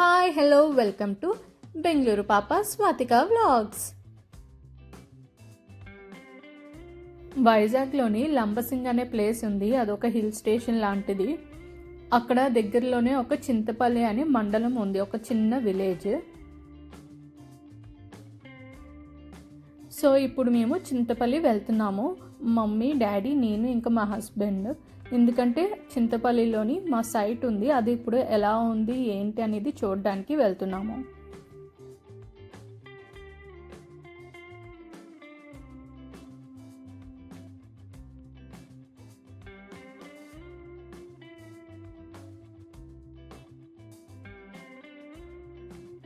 Hi hello welcome to Bengaluru పాప Swathika vlogs. వైజాగ్లోని Lambasingi అనే place ఉంది. అదొక హిల్ స్టేషన్ లాంటిది. అక్కడ దగ్గరలోనే ఒక చింతపల్లి అనే మండలం ఉంది, ఒక చిన్న విలేజ్. సో ఇప్పుడు మేము చింతపల్లి వెళ్తున్నాము. మమ్మీ, డాడీ, నేను ఇంకా మా హస్బెండ్. ఎందుకంటే చింతపల్లిలోని మా సైట్ ఉంది, అది ఇప్పుడు ఎలా ఉంది ఏంటి అనేది చూడడానికి వెళ్తున్నాము.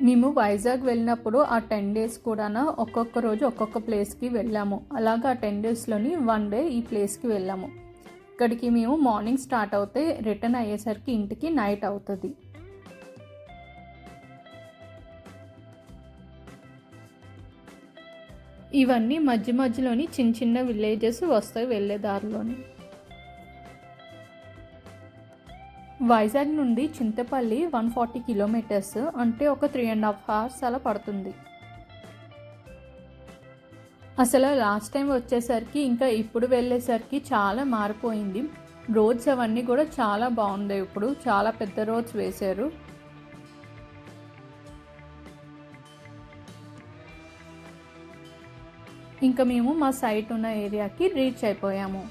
మేము వైజాగ్ వెళ్ళినప్పుడు ఆ 10 days కూడా ఒక్కొక్క రోజు ఒక్కొక్క ప్లేస్కి వెళ్ళాము. అలాగా ఆ 10 daysలోని 1 day ఈ ప్లేస్కి వెళ్ళాము. ఇక్కడికి మేము మార్నింగ్ స్టార్ట్ అవుతే రిటర్న్ అయ్యేసరికి ఇంటికి నైట్ అవుతుంది. ఇవన్నీ మధ్య మధ్యలోని చిన్న చిన్న విలేజెస్ వస్తాయి వెళ్ళే దారిలోని. వైజాగ్ నుండి చింతపల్లి 140 kilometers, అంటే ఒక 3.5 hours అలా పడుతుంది. అసలు లాస్ట్ టైం వచ్చేసరికి ఇంకా ఇప్పుడు వెళ్ళేసరికి చాలా మారిపోయింది. రోడ్స్ అవన్నీ కూడా చాలా బాగుంది. ఇప్పుడు చాలా పెద్ద రోడ్స్ వేశారు. ఇంకా మేము మా సైట్ ఉన్న ఏరియాకి రీచ్ అయిపోయాము.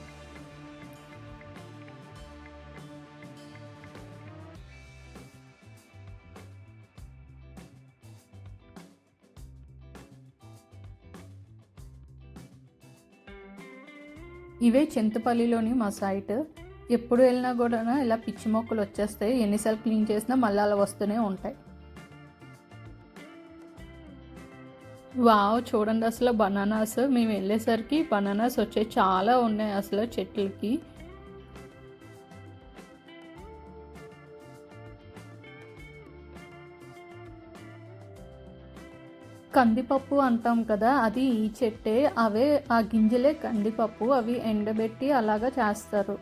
ఇవే చింతపల్లిలోని మా సైట్. ఎప్పుడు వెళ్ళినా కూడా ఇలా పిచ్చి మొక్కలు వచ్చేస్తాయి. ఎన్నిసార్లు క్లీన్ చేసినా మళ్ళీ అలా వస్తూనే ఉంటాయి. వావ్, చూడండి అసలు బనానాస్. మేము వెళ్ళేసరికి బనానాస్ వచ్చాయి, చాలా ఉన్నాయి అసలు చెట్లకి. కందిపప్పు అంటాం కదా, అది ఈ చెట్టే. అవే ఆ గింజలే కందిపప్పు. అవి ఎండబెట్టి అలాగా చేస్తారు.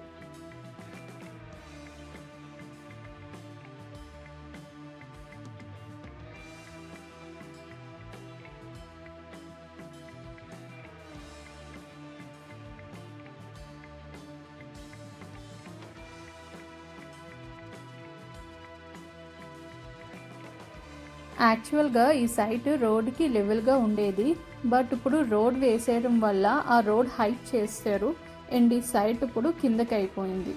యాక్చువల్గా ఈ సైట్ రోడ్కి లెవెల్గా ఉండేది, బట్ ఇప్పుడు రోడ్ వేసేయడం వల్ల ఆ రోడ్ హైట్ చేస్తారు అండ్ ఈ సైట్ ఇప్పుడు కిందకి అయిపోయింది.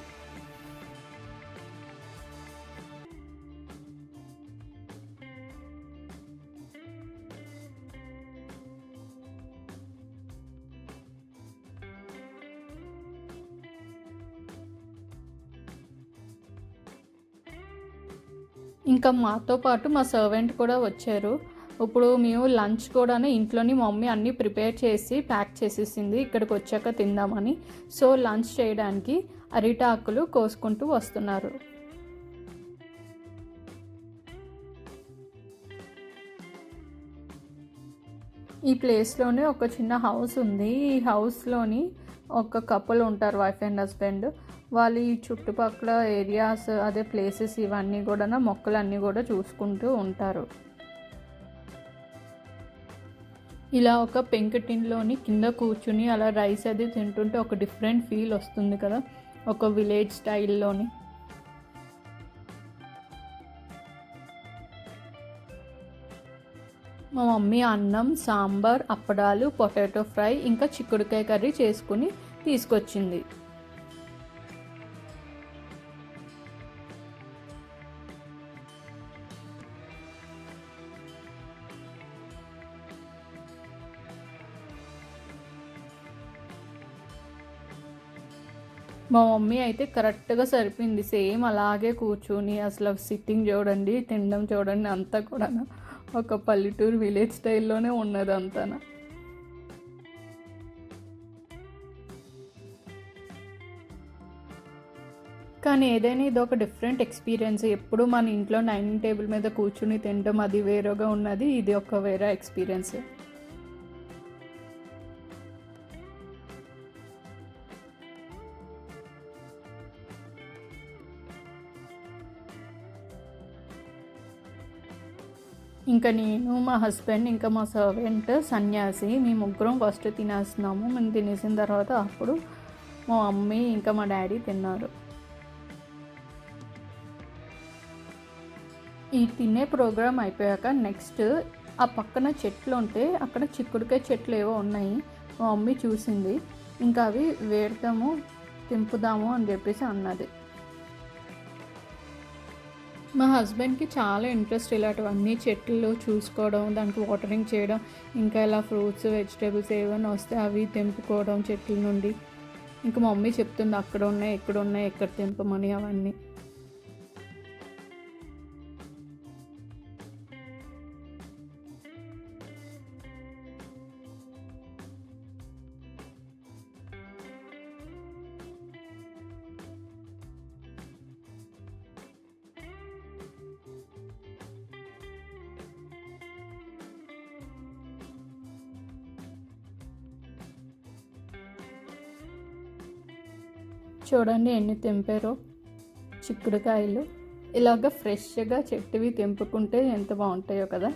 ఇంకా మాతో పాటు మా సర్వెంట్ కూడా వచ్చారు. ఇప్పుడు మేము లంచ్ కూడా ఇంట్లోని మమ్మీ అన్నీ ప్రిపేర్ చేసి ప్యాక్ చేసేసింది, ఇక్కడికి వచ్చాక తిందామని. సో లంచ్ చేయడానికి అరిటాకులు కోసుకుంటూ వస్తున్నారు. ఈ ప్లేస్లోనే ఒక చిన్న హౌస్ ఉంది. ఈ హౌస్లోని ఒక కపుల్ ఉంటారు, వైఫ్ అండ్ హస్బెండ్. వాళ్ళు ఈ చుట్టుపక్కల ఏరియాస్, అదే ప్లేసెస్ ఇవన్నీ కూడా మొక్కలన్నీ కూడా చూసుకుంటూ ఉంటారు. ఇలా ఒక పెంకుటిన్లోని కింద కూర్చుని అలా రైస్ అది తింటుంటే ఒక డిఫరెంట్ ఫీల్ వస్తుంది కదా, ఒక విలేజ్ స్టైల్లోని. మా మమ్మీ అన్నం, సాంబార్, అప్పడాలు, పొటాటో ఫ్రై ఇంకా చిక్కుడుకాయ కర్రీ చేసుకుని తీసుకొచ్చింది. మా మమ్మీ అయితే కరెక్ట్గా సరిపోయింది. సేమ్ అలాగే కూర్చుని అసలు సిట్టింగ్ చూడండి, తినడం చూడండి, అంతా కూడా ఒక పల్లెటూరు విలేజ్ స్టైల్లోనే ఉన్నది అంతా. కానీ ఏదైనా ఇది ఒక డిఫరెంట్ ఎక్స్పీరియన్స్. ఎప్పుడు మన ఇంట్లో డైనింగ్ టేబుల్ మీద కూర్చుని తినడం అది వేరేగా ఉన్నది, ఇది ఒక వేరే ఎక్స్పీరియన్స్. ఇంకా నేను, మా హస్బెండ్, ఇంకా మా సర్వెంట్ సన్యాసి, మేము ముగ్గురం ఫస్ట్ తినేస్తున్నాము. మేము తినేసిన తర్వాత అప్పుడు మా మమ్మీ ఇంకా మా డాడీ తిన్నారు. ఈ తినే ప్రోగ్రామ్ అయిపోయాక నెక్స్ట్ ఆ పక్కన చెట్లు ఉంటే అక్కడ చిక్కుడుకాయ చెట్లు ఏవో ఉన్నాయి. మా మమ్మీ చూసింది, ఇంకా అవి వేడతాము, తింపుదాము అని చెప్పేసి అన్నది. మా హస్బెండ్కి చాలా ఇంట్రెస్ట్ ఇలాంటివన్నీ చెట్లు చూసుకోవడం, దానికి వాటరింగ్ చేయడం, ఇంకా ఇలా ఫ్రూట్స్ వెజిటేబుల్స్ ఏమైనా వస్తే అవి తెంపుకోవడం చెట్ల నుండి. ఇంకా మా మమ్మీ చెప్తుంది అక్కడ ఉన్నాయి, ఎక్కడ తెంపమని అవన్నీ. చూడండి ఎన్ని తెంపారో చిక్కుడుకాయలు. ఇలాగ ఫ్రెష్గా చెట్టువి తెంపుకుంటే ఎంత బాగుంటాయో కదా.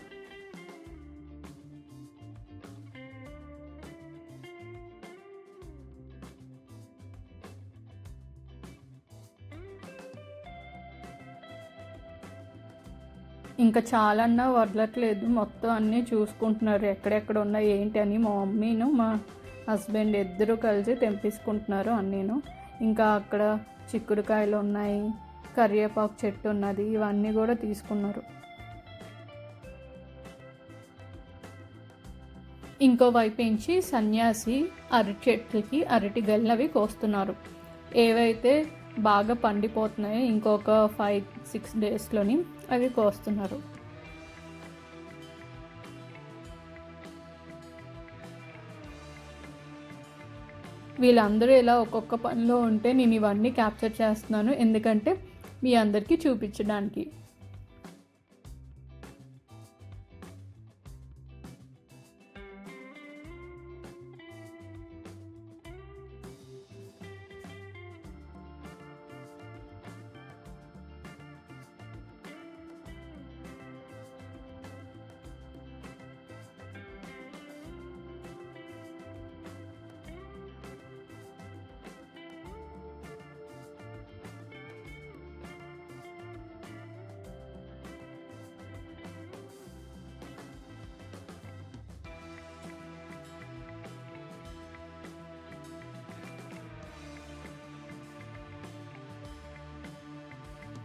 ఇంకా చాలన్నా వదలట్లేదు, మొత్తం అన్నీ చూసుకుంటున్నారు ఎక్కడెక్కడ ఉన్నాయి ఏంటి అని. మా మమ్మీను మా హస్బెండ్ ఇద్దరు కలిసి తెంపించుకుంటున్నారు అన్నీను. ఇంకా అక్కడ చిక్కుడుకాయలు ఉన్నాయి, కరివేపాకు చెట్టు ఉన్నది, ఇవన్నీ కూడా తీసుకున్నారు. ఇంకో వైపు నుంచి సన్యాసి అరటి చెట్లకి అరటి గెలవి కోస్తున్నారు. ఏవైతే బాగా పండిపోతున్నాయో ఇంకొక 5-6 డేస్లోని అవి కోస్తున్నారు. వీళ్ళందరూ ఇలా ఒక్కొక్క పనిలో ఉంటే నేను ఇవన్నీ క్యాప్చర్ చేస్తున్నాను, ఎందుకంటే మీ అందరికీ చూపించడానికి.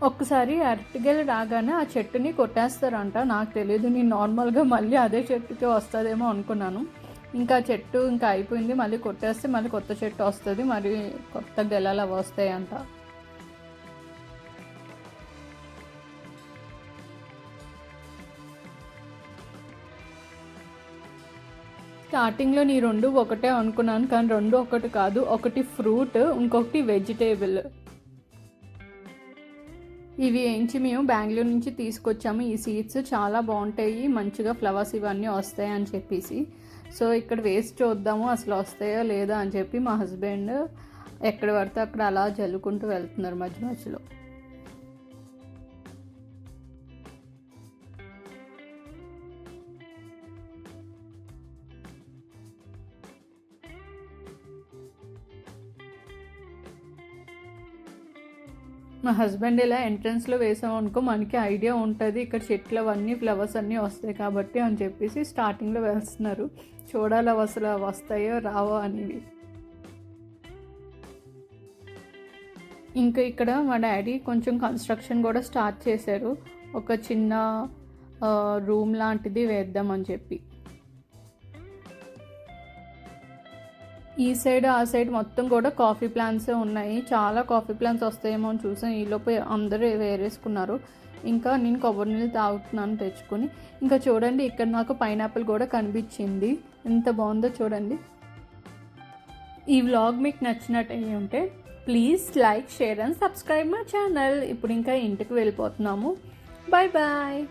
ఒక్కసారి అరటిగెల రాగానే ఆ చెట్టుని కొట్టేస్తారంట. నాకు తెలియదు, నేను నార్మల్గా మళ్ళీ అదే చెట్టుకి వస్తుందేమో అనుకున్నాను. ఇంకా చెట్టు ఇంకా అయిపోయింది, మళ్ళీ కొట్టేస్తే మళ్ళీ కొత్త చెట్టు వస్తుంది, మరి కొత్త గెలలు అవి వస్తాయంట. స్టార్టింగ్లో నీ రెండు ఒకటే అనుకున్నాను, కానీ రెండు ఒకటి కాదు, ఒకటి ఫ్రూట్ ఇంకొకటి వెజిటేబుల్. ఇవి ఏంచి మేము బెంగళూరు నుంచి తీసుకొచ్చాము. ఈ సీడ్స్ చాలా బాగుంటాయి, మంచిగా ఫ్లవర్స్ ఇవన్నీ వస్తాయి అని చెప్పేసి. సో ఇక్కడ వేస్ట్ చూద్దాము అసలు వస్తాయో లేదా అని చెప్పి మా హస్బెండ్ ఎక్కడ పడితే అక్కడ అలా జల్లుకుంటూ వెళ్తున్నారు మధ్య మధ్యలో. మా హస్బెండ్ ఇలా ఎంట్రన్స్లో వేసాము అనుకో మనకి ఐడియా ఉంటుంది ఇక్కడ చెట్లు అవన్నీ ఫ్లవర్స్ అన్నీ వస్తాయి కాబట్టి అని చెప్పేసి స్టార్టింగ్లో వేస్తున్నారు. చూడాలి అసలు వస్తాయో రావో అనేవి. ఇంకా ఇక్కడ మా డాడీ కొంచెం కన్స్ట్రక్షన్ కూడా స్టార్ట్ చేశారు, ఒక చిన్న రూమ్ లాంటిది వేద్దామని చెప్పి. ఈ సైడ్ ఆ సైడ్ మొత్తం కూడా కాఫీ ప్లాంట్సే ఉన్నాయి, చాలా కాఫీ ప్లాంట్స్ వస్తాయేమో అని చూసాం. ఈలోపు అందరూ వేరేసుకున్నారు. ఇంకా నేను కొబ్బరి నీళ్ళు తాగుతున్నాను తెచ్చుకొని. ఇంకా చూడండి ఇక్కడ నాకు పైనాపిల్ కూడా కనిపించింది, ఎంత బాగుందో చూడండి. ఈ వ్లాగ్ మీకు నచ్చినట్టు ఉంటే please like, share and subscribe my channel. ఇప్పుడు ఇంకా ఇంటికి వెళ్ళిపోతున్నాము. Bye bye.